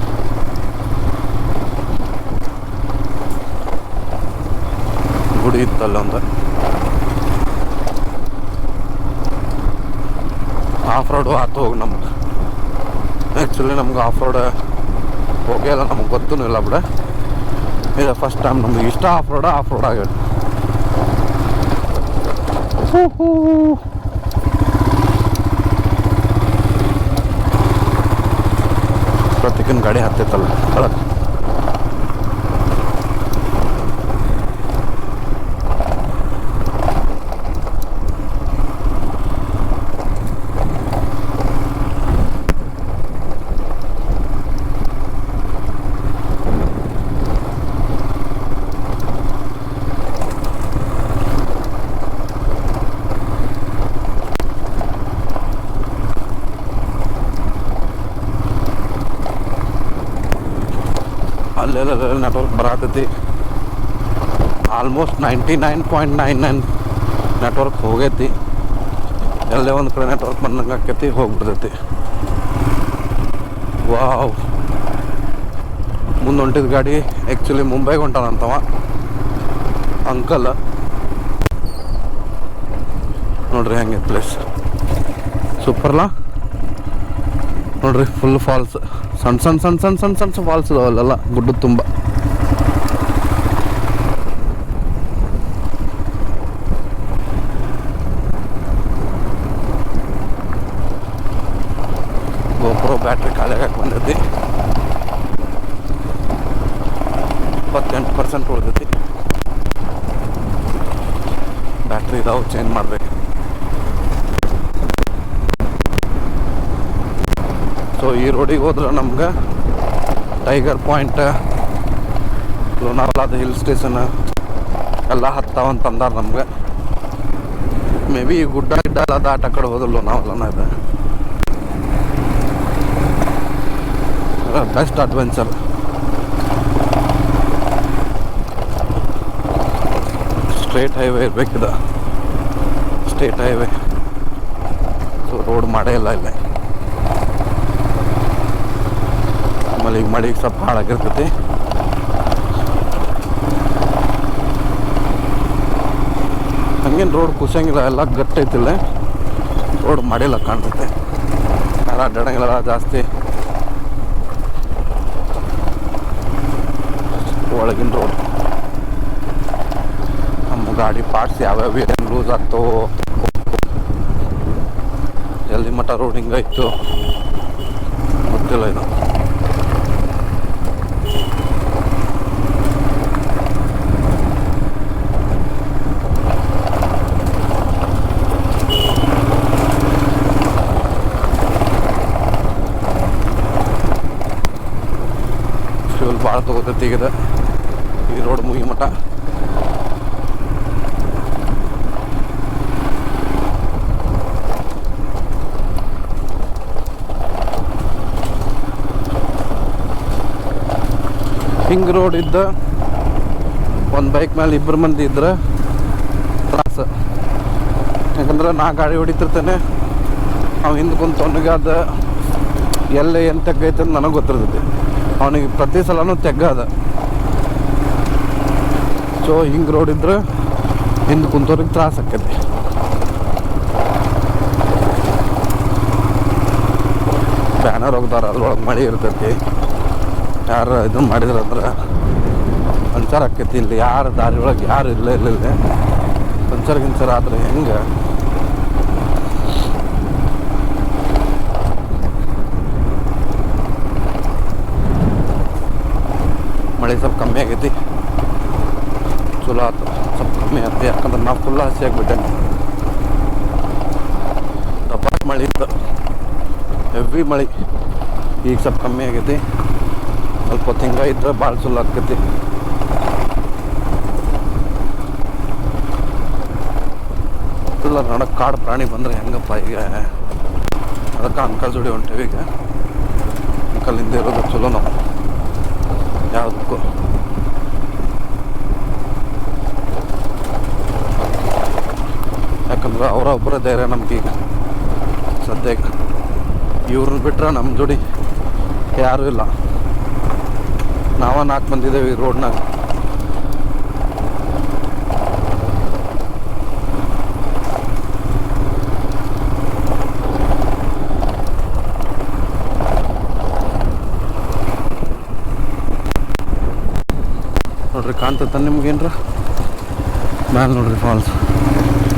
ಗುಡಿ ಇತ್ತಲ್ಲ ಒಂದು. ಆಫ್ ರೋಡು ಆತು ಹೋಗಿ ನಮ್ಗೆ. ಆ್ಯಕ್ಚುಲಿ ನಮ್ಗೆ ಆಫ್ ರೋಡ್ ಹೋಗಿಲ್ಲ, ನಮ್ಗೆ ಗೊತ್ತೂ ಇಲ್ಲ ಬಿಡ. ಇದು ಫಸ್ಟ್ ಟೈಮ್ ನಮ್ಗೆ ಇಷ್ಟ ಆಫ್ ರೋಡ್ ಆಗ್ಯಾವ. ಪ್ರತಿಕನ್ ಗಾಡಿ ಹತ್ತೈತಲ್ಲ ಒಳಗೆ. ಅಲ್ಲೆಲ್ಲ ನೆಟ್ವರ್ಕ್ ಬರತೈತಿ. ಆಲ್ಮೋಸ್ಟ್ 99.99 ನೆಟ್ವರ್ಕ್ ಹೋಗೈತಿ. ಎಲ್ಲೇ ಒಂದು ಕಡೆ ನೆಟ್ವರ್ಕ್ ಬಂದಂಗೆ ಆಕೈತಿ, ಹೋಗ್ಬಿಡ್ತೈತಿ. ವಾವ್, ಮುಂದೆ ಹೊಂಟಿದ ಗಾಡಿ ಆ್ಯಕ್ಚುಲಿ ಮುಂಬೈಗೆ ಹೊಂಟಾನಂತವ ಅಂಕಲ್. ನೋಡ್ರಿ ಹೆಂಗೆ ಪ್ಲೇಸ್ ಸೂಪರ್ಲಾ. ನೋಡ್ರಿ ಫುಲ್ ಫಾಲ್ಸ್, ಸಣ್ಣ ಸಣ್ಣ ಸಣ್ಣ ಸಣ್ಣ ಸಣ್ಣ ಸಣ್ಣ ಫಾಲ್ಸ್ ಇದಾವಲ್ಲೆಲ್ಲ ಗುಡ್ಡದ ತುಂಬ. ಗೋಪ್ರೋ ಬ್ಯಾಟ್ರಿ ಖಾಲಿಯಾಗಕ್ಕೆ ಬಂದೈತಿ. 28% ಉಳಿದೈತಿ. ಬ್ಯಾಟ್ರಿ ಇದಾವೆ, ಚೇಂಜ್ ಮಾಡ್ಬೇಕು. ಸೊ ಈ ರೋಡಿಗೆ ಹೋದ್ರೆ ನಮ್ಗೆ ಟೈಗರ್ ಪಾಯಿಂಟ್, ಲೋನಾವಾಲಾದ ಹಿಲ್ ಸ್ಟೇಷನ್ ಎಲ್ಲ ಹತ್ತಾವಂತಂದಾರ ನಮ್ಗೆ. ಮೇ ಬಿ ಗುಡ್ಡ ಗಿಡ್ಡ ಎಲ್ಲ ದಾಟ ಕಡೆ ಹೋದ್ರೆ ಲೋನಾವಾಲನ ಇದೆ. Best adventure. ಸ್ಟ್ರೇಟ್ ಹೈವೇ ಇರ್ಬೇಕಿದೆ, ಸ್ಟೇಟ್ ಹೈವೇ. ಸೊ ರೋಡ್ ಮಾಡೇ ಇಲ್ಲ ಇಲ್ಲ. ಆಮೇಲೆ ಈಗ ಮಳೆಗೆ ಸ್ವಲ್ಪ ಹಾಳಾಗಿರ್ತೈತಿ. ಹಂಗೇನು ರೋಡ್ ಕುಸಂಗಿಲ್ಲ, ಎಲ್ಲ ಗಟ್ಟೈತಿಲ್ಲ. ರೋಡ್ ಮಾಡಿಲ್ಲ ಕಾಣ್ತೈತೆ. ಯಾರು ಅಡ್ಡಾಡಂಗಿಲ್ಲ ಜಾಸ್ತಿ. ಒಳಗಿನ ರೋಡ್. ನಮ್ಮ ಗಾಡಿ ಪಾರ್ಟ್ಸ್ ಯಾವ್ಯಾವ ಏನು ಲೂಸ್ ಆಗ್ತವೋ, ಎಲ್ಲಿ ಮಟ್ಟ ರೋಡ್ ಹಿಂಗಾಯ್ತು ಗೊತ್ತಿಲ್ಲ. ಇದು ಫ್ಯೂಲ್ ಭಾಳ ತಗೋತೈತಿ ಈಗ ಈ ರೋಡ್ ಮುಗಿ ಮಟ್ಟ. ಹಿಂಗೆ ರೋಡ್ ಇದ್ದ ಒಂದು ಬೈಕ್ ಮೇಲೆ 2 ಮಂದಿ ಇದ್ರೆ ತ್ರಾಸ. ಯಾಕಂದ್ರೆ ನಾ ಗಾಡಿ ಹೊಡಿತಿರ್ತೇನೆ, ಅವ ಹಿಂದೆ ಕುಂತು ಅವನಿಗೆ ಅದು ಎಲ್ಲೇ ಏನು ತೆಗ್ಗೈತೆ ಅಂತ ನನಗೆ ಗೊತ್ತಿರ್ತೈತಿ. ಅವನಿಗೆ ಪ್ರತಿ ಸಲನೂ ತೆಗ್ಗದ. ಸೊ ಹಿಂಗೆ ರೋಡ್ ಇದ್ರೆ ಹಿಂದೆ ಕುಂತವ್ರಿಗೆ ತ್ರಾಸ ಆಕೈತಿ. ಬ್ಯಾನರ್ ಹೋಗ್ದಾರ, ಅದ್ರೊಳಗೆ ಮಳೆ ಇರ್ತೈತಿ. ಯಾರು ಇದನ್ನ ಮಾಡಿದ್ರಂದ್ರೆ ಸಂಚಾರ ಆಕೈತಿ. ಇಲ್ಲಿ ಯಾರು ದಾರಿ ಒಳಗೆ ಯಾರು ಇಲ್ಲ ಸಂಚಾರ ಗಿಂಚಾರ ಆದ್ರೆ ಹೆಂಗೆ? ಮಳೆ ಸ್ವಲ್ಪ ಕಮ್ಮಿ ಆಗೈತಿ, ಚಲೋ ಆಯ್ತು. ಸ್ವಲ್ಪ ಕಮ್ಮಿ ಆಯ್ತು, ಯಾಕಂದ್ರೆ ನಾವು ಫುಲ್ ಹಸಿ ಆಗಿಬಿಟ್ಟೆ. ದಬ್ಬಾಟ್ ಮಳೆ ಇತ್ತು, ಹೆವಿ ಮಳೆ. ಈಗ ಸ್ವಲ್ಪ ಕಮ್ಮಿ ಆಗೈತಿ. ಸ್ವಲ್ಪ ಹೊತ್ತು ಹಿಂಗೆ ಇದ್ರೆ ಭಾಳ ಚಲೋ ಆಕೈತಿ. ಇಲ್ಲ ನಡಕ್ಕೆ ಕಾಡು ಪ್ರಾಣಿ ಬಂದರೆ ಹೆಂಗಪ್ಪ ಈಗ? ಅದಕ್ಕೆ ಅಂಕಲ್ ಜೋಡಿ ಹೊಂಟೇವಿ ಈಗ. ಅಂಕಲ್ ಹಿಂದೆ ಇರೋದು ಚಲೋ ನಾವು ಯಾವುದಕ್ಕೂ. ಯಾಕಂದ್ರೆ ಅವರ ಒಬ್ಬರೇ ಧೈರ್ಯ ನಮ್ಗೀಗ ಸದ್ಯಕ್ಕೆ. ಇವ್ರನ್ನ ಬಿಟ್ರೆ ನಮ್ಮ ಜೋಡಿ ಯಾರೂ ಇಲ್ಲ. ನಾವ 4 ಬಂದಿದ್ದೇವೆ ಈ ರೋಡ್ನಾಗ. ನೋಡ್ರಿ ಕಾಣ್ತೈತೆ ನಿಮ್ಗೇನ್ರ? ಮ್ಯಾಲೆ ನೋಡ್ರಿ ಫಾಲ್ಸ್,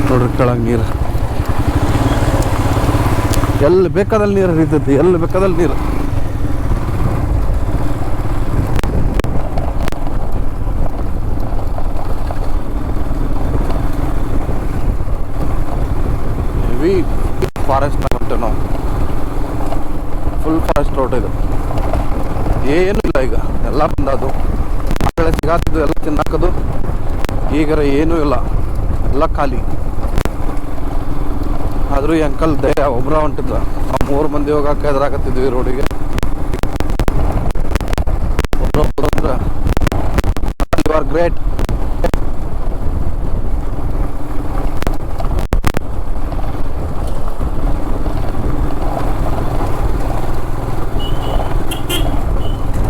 ನೋಡ್ರಿ ಕೆಳಗೆ ನೀರು. ಎಲ್ಲಿ ಬೇಕಾದಲ್ಲಿ ನೀರು ಹರಿತೈತಿ, ಎಲ್ಲಿ ಬೇಕಾದಲ್ಲಿ ನೀರು. ಹೆವಿ ಫಾರೆಸ್ಟ್ ಹೊಂಟೇವೆ ನಾವು. ಫುಲ್ ಫಾರೆಸ್ಟ್ ರೋಡ್ ಇದು. ಏನೂ ಇಲ್ಲ ಈಗ, ಎಲ್ಲ ಬಂದದು. ಆಕಡೆ ಸಿಗಾತಿದ್ದು ಎಲ್ಲ ತಿನ್ನಾಕೋದು. ಈಗರ ಏನೂ ಇಲ್ಲ, ಎಲ್ಲ ಖಾಲಿ. ಆದರೂ ಈ ಅಂಕಲ್ ದಯ ಒಬ್ಬರ ಹೊಂಟಿದ್ದ. ನಾವು 3 ಮಂದಿ ಹೋಗಕ್ಕೆ ಎದುರಾಗತ್ತಿದ್ವಿ ರೋಡಿಗೆ. ಒಬ್ಬರೊಬ್ಬರಂದ್ರೆ ಯು ಆರ್ ಗ್ರೇಟ್.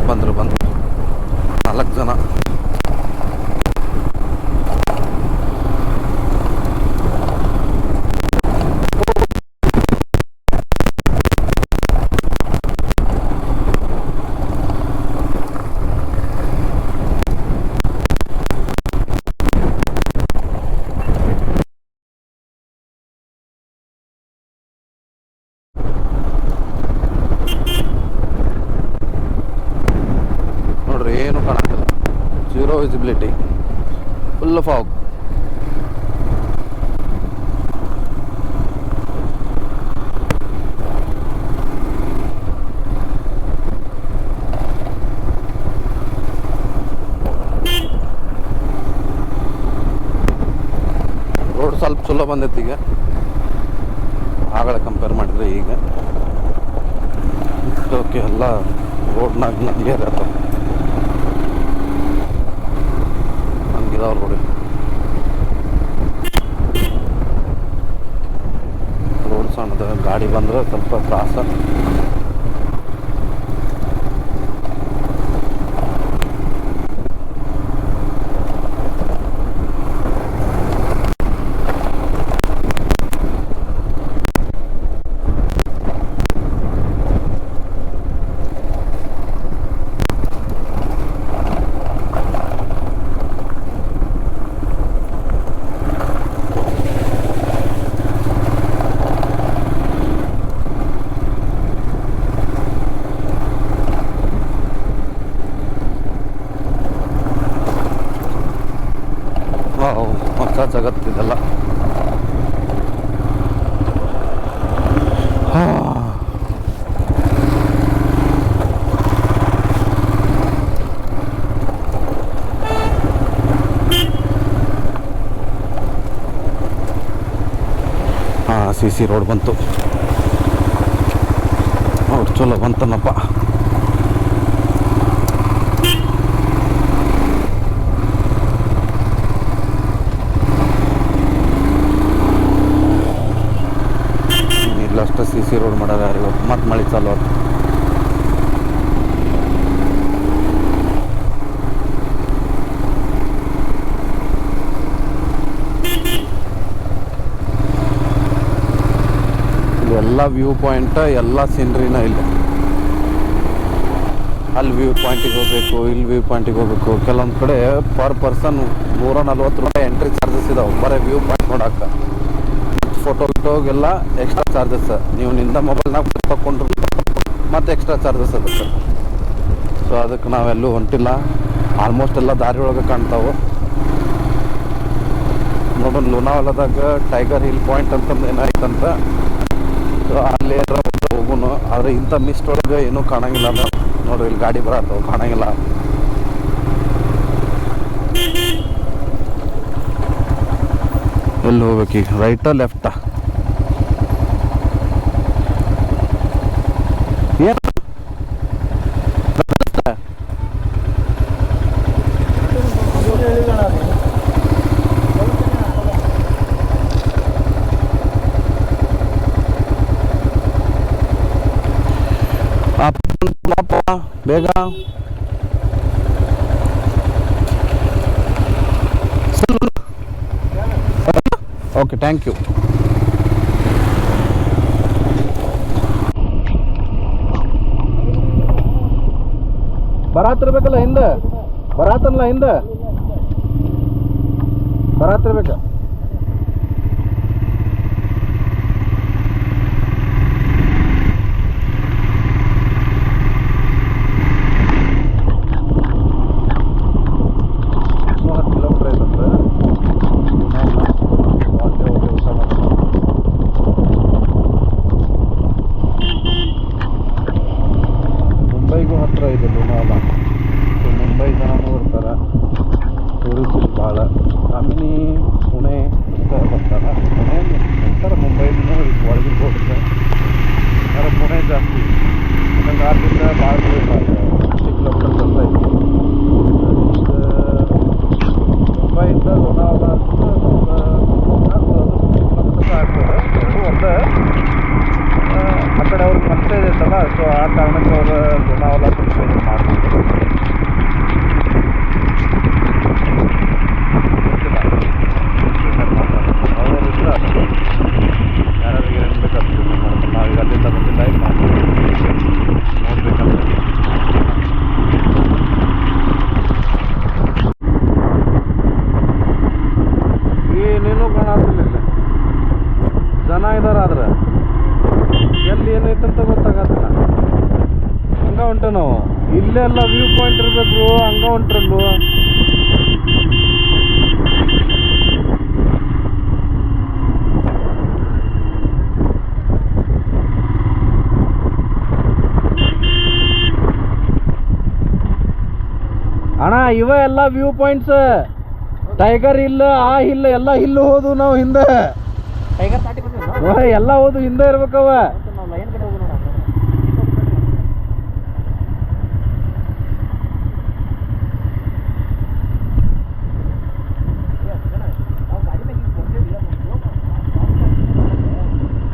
ಬಂದರು 4 ಜನ. ನೋಡ್ರಿ ಏನು ಕಾಣಂಗಿಲ್ಲ, zero visibility, full fog. Road ಸ್ವಲ್ಪ ಚಲೋ ಬಂದೈತಿ ಈಗ, ಆಗಲೇ ಕಂಪೇರ್ ಮಾಡಿದ್ರೆ ಈಗ. ಓಕೆ, ಎಲ್ಲ ರೋಡ್ನಾಗ ಕ್ಲಿಯರ್ ಆಯ್ತು. ಹಂಗಿದಾವ್ರು ನೋಡಿ, ರೋಡ್ ಸಣ್ಣದ. ಗಾಡಿ ಬಂದ್ರೆ ಸ್ವಲ್ಪ ತ್ರಾಸ. ಹೊಸ ಜಗತ್ತಿದೆಲ್ಲ. CC ರೋಡ್ ಬಂತು. ರೋಡ್ ಚಲೋ ಬಂತನಪ್ಪ. ಇಲ್ಲಷ್ಟ CC ರೋಡ್ ಮಾಡೋದು ಯಾರು ಇವತ್ತು? ಮತ್ತೆ ಮಳೆ ಚಾಲು ಆಯ್ತು. ವ್ಯೂ ಪಾಯಿಂಟ್ ಎಲ್ಲ ಸೀನ್ರಿನ ಇಲ್ಲಿ. ಅಲ್ಲಿ ವ್ಯೂ ಪಾಯಿಂಟಿಗೆ ಹೋಗ್ಬೇಕು, ಇಲ್ಲಿ ವ್ಯೂ ಪಾಯಿಂಟಿಗೆ ಹೋಗ್ಬೇಕು. ಕೆಲವೊಂದು ಕಡೆ ಪರ್ ಪರ್ಸನ್ 140 ರೂಪಾಯಿ ಎಂಟ್ರಿ ಚಾರ್ಜಸ್ ಇದಾವೆ ಬರೀ ವ್ಯೂ ಪಾಯಿಂಟ್ ನೋಡೋಕೆ. ಫೋಟೋಗೆಲ್ಲ ಎಕ್ಸ್ಟ್ರಾ ಚಾರ್ಜಸ್. ನೀವು ನಿಂದ ಮೊಬೈಲ್ನಾಗ ತಗೊಂಡ್ರು ಮತ್ತು ಎಕ್ಸ್ಟ್ರಾ ಚಾರ್ಜಸ್ ಅದಕ್ಕೆ. ಸೊ ಅದಕ್ಕೆ ನಾವೆಲ್ಲೂ ಹೊಂಟಿಲ್ಲ. ಆಲ್ಮೋಸ್ಟ್ ಎಲ್ಲ ದಾರಿ ಒಳಗೆ ಕಾಣ್ತಾವೆ. ನೋಡೋಣ ಲೋನಾವಾಲಾದಾಗ ಟೈಗರ್ ಹಿಲ್ ಪಾಯಿಂಟ್ ಅಂತಂದು ಏನಾಯ್ತಂತ. ಸೊ ಅಲ್ಲಿ ಹೋಗೋಣ. ಆದರೆ ಇಂಥ ಮಿಸ್ಟ್ ಒಳಗೆ ಏನೂ ಕಾಣಂಗಿಲ್ಲ. ನೋಡ್ರಿ ಇಲ್ಲಿ ಗಾಡಿ ಬರತ್ತವು ಕಾಣಂಗಿಲ್ಲ. ಎಲ್ಲಿ ಹೋಗ್ಬೇಕೀಗ? ರೈಟಾ ಲೆಫ್ಟಾ? ಏನು ಬೇಗ ಓಕೆ, ಥ್ಯಾಂಕ್ ಯು. ಬರಾತಿರ್ಬೇಕಲ್ಲ ಹಿಂದೆ, ಬರಾತಲ್ಲ ಹಿಂದೆ ಬರಾತಿರ್ಬೇಕ. ಮುಂಬೈಗೂ ಹತ್ತಿರ ಇದೆ ಲೋನಾವಾಲ. ಸೊ ಮುಂಬೈ ಜನನೂ ಬರ್ತಾರೆ, ಟೂರಿಸ್ಟ್ ಭಾಳ. ಕಾಮಿನಿ, ಪುಣೆ ಅಂತ ಬರ್ತಾರೆ. ಪುಣೆ ನಂತರ ಮುಂಬೈನೂ ಒಳಗಿನ ಹೋಗುತ್ತೆ. ಆದರೆ ಪುಣೆ ಜಾಸ್ತಿ. ಯಾಕಂದ್ರೆ ಆದ್ರಿಂದ ಭಾಳ ದೂರ ಇಲ್ಲ, 60 ಕಿಲೋಮೀಟರ್ಸ್ ಅಂತ ಐತಿ. ಮುಂಬೈಯಿಂದ ಲೋನಾವಾಲ ಸ್ವಲ್ಪ 50 ಕಿಲೋಮೀಟರ್ಸ್ ಆಗ್ತದೆ. ಒಂದೇ ಆ ಕಡೆ ಅವ್ರಿಗೆ ಮನಸ್ಸೇ ಇರ್ತಲ್ಲ. ಸೊ ಆ ಕಾರಣಕ್ಕೆ ಅವರು ಲೋನಾವಾಲ ಸ್ವಲ್ಪ ಇದು ಮಾಡ್ಬೋದು. ಅವ್ರಿದ್ರೆ ಯಾರಿಗೆ ಏನು ಬೇಕಾಗ್ತದೆ ಮಾಡೋದು. ನಾವೀಗ ಅಲ್ಲಿಂದ ಬಂದಿಲ್ಲ, ಈಗ ನೋಡ್ಬೇಕಂತ. ಏನೇನೂ ಕಾಣತ್ತಿಲ್ಲ. ಜನ ಇದಾರಾದ್ರೆ ಎಲ್ಲಿ ಏನೈತಂತ ಗೊತ್ತಾಗತ್ತಿಲ್ಲ. ಹಂಗ ಹೊಂಟೆ ನಾವು. ಇಲ್ಲೇ ಎಲ್ಲ ವ್ಯೂ ಪಾಯಿಂಟ್ ಇರಬೇಕು, ಹಂಗ ಹೊಂಟ್ರಲ್ವ. ಅಣ್ಣ ಇವ ಎಲ್ಲ ವ್ಯೂ ಪಾಯಿಂಟ್ಸ್. ಟೈಗರ್ ಹಿಲ್, ಆ ಹಿಲ್ ಎಲ್ಲ ಹಿಲ್ಲು ಹೋದು ನಾವು ಹಿಂದೆ. ಟೈಗರ್ ದಾಟಿ ಬಂದ್ವಿ ಎಲ್ಲ ಹೋದು ಹಿಂದೆ ಇರ್ಬೇಕವ. ನಾವು ಲೈನ್ ಕಡೆ ಹೋಗೋಣ.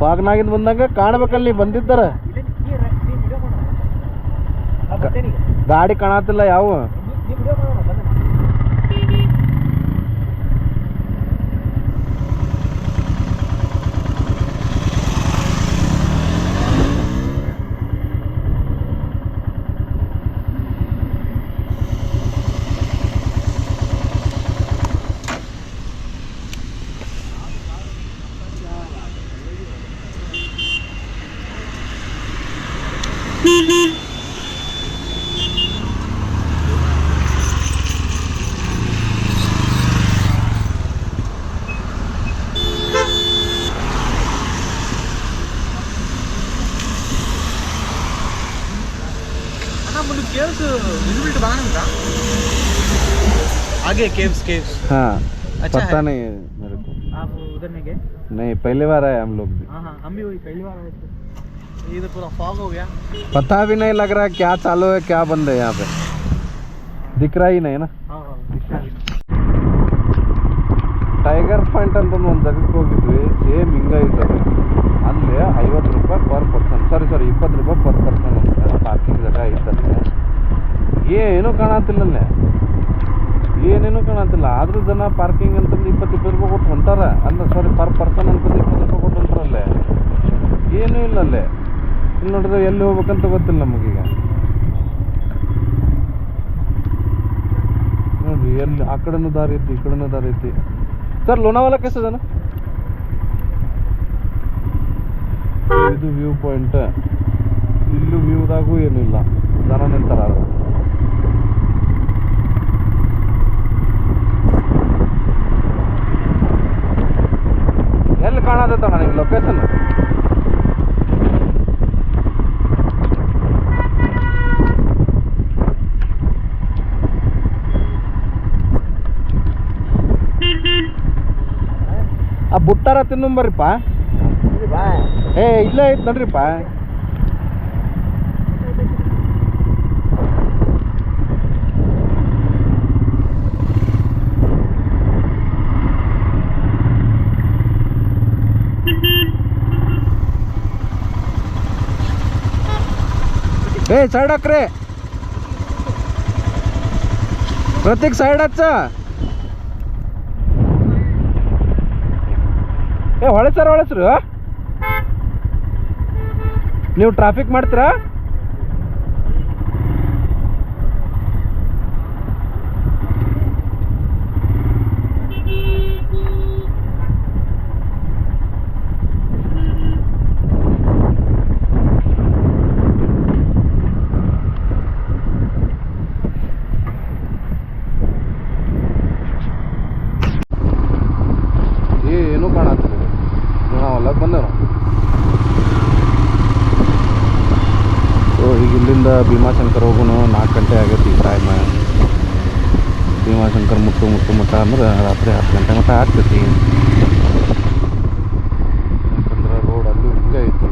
ಪಾಗ್ನಾಗಿಂದ ಬಂದಂಗ ಕಾಣ್ಬೇಕಲ್ಲಿ ಬಂದಿದ್ದಾರ. ಗಾಡಿ ಕಾಣತಿಲ್ಲ ಯಾವ. केव्स विजिबिलिटी बना नहीं था आगे केव्स केव्स। हाँ अच्छा पता है? नहीं है मेरे को। आप उधर नहीं गए? नहीं, पहली बार आए हम लोग भी। हाँ हाँ हम भी वही पहली बार आए थे। ये तो पूरा फॉग हो गया। पता भी नहीं लग रहा क्या चालू है क्या बंद है यहाँ पे। दिख रहा ही नहीं ना। हाँ हाँ दिखता है। ಟೈಗರ್ ಪಾಯಿಂಟ್ ಅಂತ ಒಂದು ಜಾಗಕ್ಕೆ ಹೋಗಿದ್ವಿ. ಸೇಮ್ ಹಿಂಗೆ ಇರ್ತದೆ. ಅಲ್ಲಿ 50 ರೂಪಾಯಿ ಪರ್ ಪರ್ಸನ್, ಸಾರಿ 20 ರೂಪಾಯಿ ಪರ್ ಪರ್ಸನ್ ಅಂತ ಪಾರ್ಕಿಂಗ್ ಜಾಗ ಐತಂತೆ. ಏನೂ ಕಾಣತ್ತಿಲ್ಲಲ್ಲೇ, ಏನೇನೂ ಕಾಣತ್ತಿಲ್ಲ. ಆದರೂ ಜನ ಪಾರ್ಕಿಂಗ್ ಅಂತಂದು 20 ರೂಪಾಯಿ ಕೊಟ್ಟು ಹೊಂಟಾರ. ಅಲ್ಲ ಸಾರಿ ಪರ್ ಪರ್ಸನ್ ಅಂತಂದು 20 ರೂಪಾಯಿ ಕೊಟ್ಟು ಹೊಂಟಾರಲ್ಲೇ. ಏನೂ ಇಲ್ಲ ಅಲ್ಲೇ. ಇಲ್ಲಿ ನೋಡಿದ್ರೆ ಎಲ್ಲಿ ಹೋಗ್ಬೇಕಂತ ಗೊತ್ತಿಲ್ಲ ನಮಗೀಗ. ನೋಡ್ರಿ ಎಲ್ಲಿ ಆ ಕಡೆನೂ ದಾರಿ ಐತಿ, ಈ ಕಡೆನೂ ದಾರಿ ಐತಿ. ಸರ್ ಲೋನಾವಾಲ ಕೆಸದನ ಇದು ವ್ಯೂ ಪಾಯಿಂಟ್. ಇಲ್ಲೂ ವ್ಯೂದಾಗೂ ಏನಿಲ್ಲ, ಜನ ನಿಂತಾರ. ಎಲ್ಲಿ ಕಾಣತೈತಣ್ಣ ನಿಮ್ಗೆ ಲೊಕೇಶನ್? ಆ ಬುಟ್ಟಾರ ತಿನ್ನಂಬರ್ರಿಪ್ಪ. ಏ ಇಲ್ಲೇ ಐತ್ ನೋಡ್ರಿಪ್ಪ. ಏ ಸೈಡ್ ಹಾಕ್ರಿ ಪ್ರತೀಕ್, ಸೈಡ್ ಹಚ್ಚ. ಏ ಹೊಳೆಸರು ನೀವು ಟ್ರಾಫಿಕ್ ಮಾಡ್ತೀರಾ? ಏನೂ ಕಾಣತ್ತಿಲ್ಲ. ನಾವೆಲ್ಲ ಬಂದೇವು. ಈಗ ಇಲ್ಲಿಂದ ಭೀಮಾಶಂಕರ್ ಹೋಗೋನು 4 ಗಂಟೆ ಆಗೈತಿ ಟೈಮ್. ಭೀಮಾಶಂಕರ್ ಮುಟ್ಟ ಅಂದ್ರೆ ರಾತ್ರಿ 10 ಗಂಟೆ ಮಟ್ಟ ಆಗ್ತೈತಿ. ಯಾಕಂದ್ರೆ ರೋಡ್ ಅಲ್ಲೂ ಹಿಂಗೆ ಐತಿ.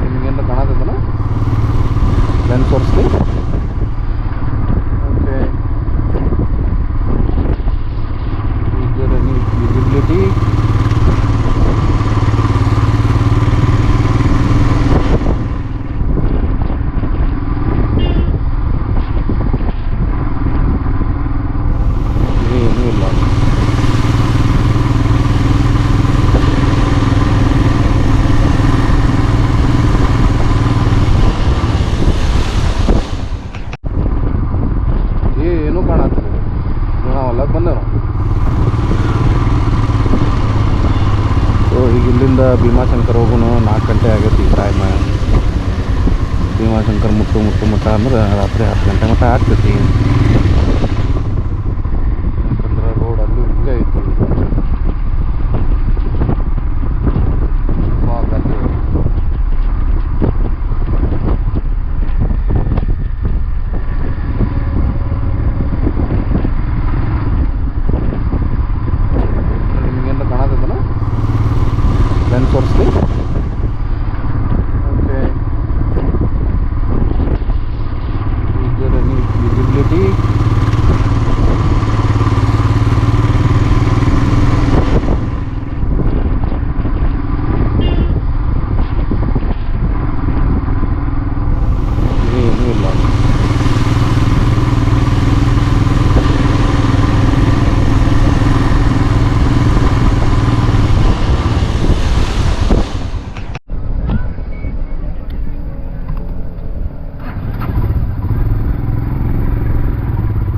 ನಿಮಗೇನು ಕಾಣತ್ತದನ ಲೆನ್ಸ್ ತೋರಿಸ್ಲಿ. ಓಕೆ, ಇದರ ವಿಸಿಬಿಲಿಟಿ ಏನೂ ಇಲ್ಲ. ಏನೂ ಕಾಣತ್ತಿಲ್ಲ. ನಾವೆಲ್ಲ ಬಂದೇವು. ಈಗ ಇಲ್ಲಿಂದ ಭೀಮಾಶಂಕರ್ ಹೋಗೋನು 4 ಗಂಟೆ ಆಗೈತಿ ಟೈಮ್. ಭೀಮಾಶಂಕರ್ ಮುಟ್ಟ ಅಂದ್ರೆ ರಾತ್ರಿ 10 ಗಂಟೆ ಮಟ್ಟ ಆಗ್ತೈತಿ. ಯಾಕಂದ್ರೆ ರೋಡ್ ಅಲ್ಲೂ ಹಿಂಗೆ ಐತಿ. ನಿಮಗೇನು ಕಾಣತ್ತದನ ಲೆನ್ಸ್ ತೋರಿಸ್ಲಿ. ಓಕೆ, ಇದರ ವಿಸಿಬಿಲಿಟಿ ಏನೂ ಇಲ್ಲ.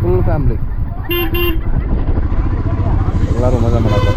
ಫುಲ್ ಫ್ಯಾಮ್ಲಿ ಎಲ್ಲರೂ ಮಜಾ ಮಾಡಕ್ಕೆ.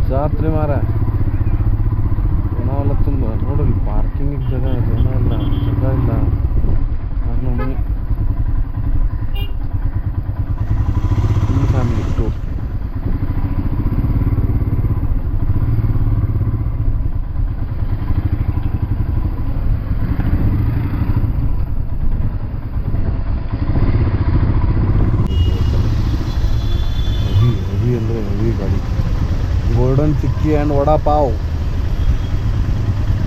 ಜಾತ್ರೆ ಮಾರ ನಾವೆಲ್ಲ ತುಂಬ ನೋಡ್ರಿ ಪಾರ್ಕಿಂಗಿಗೆ ಜನ ಇಲ್ಲ ನಮ್ಮನೆ ಫ್ಯಾಮಿಲಿ ಟೂರ್ ಹೆವಿ ಅಂದರೆ ಹೆವಿ ಗಾಡಿ golden chikki and vada pav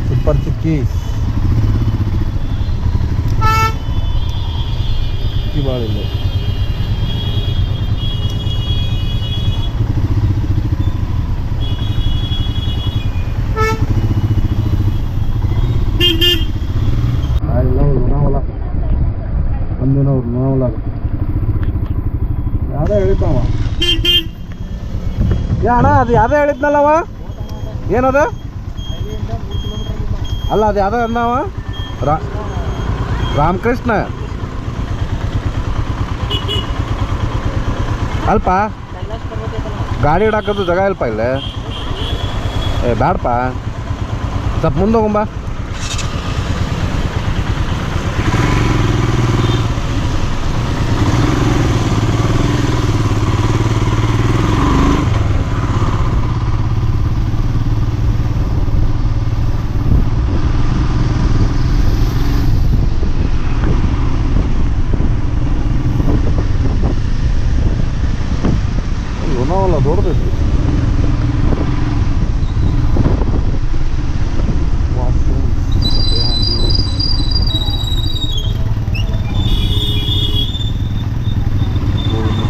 super chikki ಭಾಳ ಇಲ್ಲ ಲೋನಾವಲ ಅಂದಿನವ್ರು ಲೋನಾವಲ ಯಾವುದೋ ಹೇಳಿದ್ದವ ಅಣ್ಣ ಅದು ಯಾವುದೋ ಹೇಳಿದ್ನಲ್ಲವ ಏನದು ಅಲ್ಲ ಅದು ಯಾವುದೋ ಅಂದವ ರಾಮಕೃಷ್ಣ ಅಲ್ಪ ಗಾಡಿ ಇಡಾಕೋದು ಜಾಗ ಇಲ್ಪ ಇಲ್ಲ ಬ್ಯಾಡಪ್ಪ ಸ್ವಲ್ಪ ಮುಂದೆ ಹೋಗಂಬ ಲೋನಾವಲ ದೊಡ್ಡದೈತಿ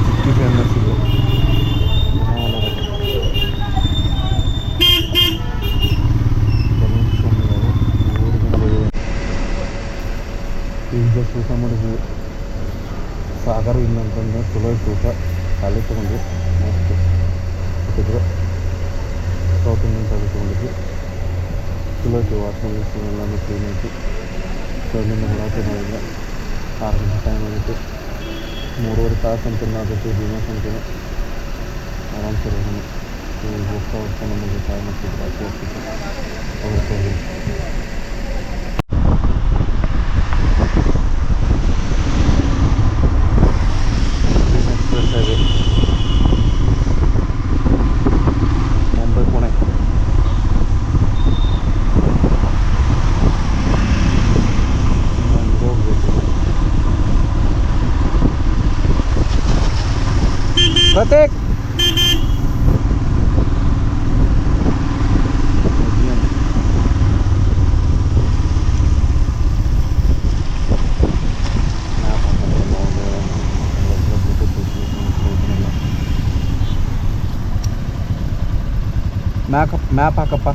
ಚಿಕ್ಕಿ ಫೇಮಸ್ ಇದು ಈಗ ಜಸ್ಟ್ ಊಟ ಮಾಡಿದ್ವಿ ಸಾಗರ ಇಲ್ಲ ಅಂತಂದ್ರೆ ಚಲೋ ಇತ್ತು ಊಟ ಖಾಲಿ ತೊಗೊಂಡ್ವಿ ಮಸ್ತ್ ಇಟ್ಟಿದ್ರು ಸೌತ್ ಇಂಡಿಯನ್ ಖಾಲಿ ತೊಗೊಂಡಿದ್ವಿ ಚಲೋ ಐತಿ ವಾಶ್ರೂಮ್ ಎಲ್ಲನೂ ಕ್ಲೀನ್ ಐತಿ ಸೊ ಅಲ್ಲಿಂದ ಹೊರಕ್ಕೆ ನಾವಿಲ್ಲ 6 ಗಂಟೆ ಟೈಮ್ ಆಗೈತಿ 3.5 ತಾಸು ಅಂತ ಆಗೈತಿ ದಿವಸ ಅಂತೀನಿ ಆರಾಮ್ಸೆ ಹೋಗೋಣ ಹೋಗ್ತಾ ನಮಗೆ ಟೈಮ್ ಆಗ್ತಿತ್ತು ರಾತ್ರಿ ಆಗ್ತಿತ್ತು ಅವ್ರಿಗೆ ಇದೆ ಮುಂಬೈ ಪುಣೆ ಹೋಗ್ಬೇಕು ಪ್ರತೀಕ್ ಮ್ಯಾಪ್ ಹಾಕಪ್ಪ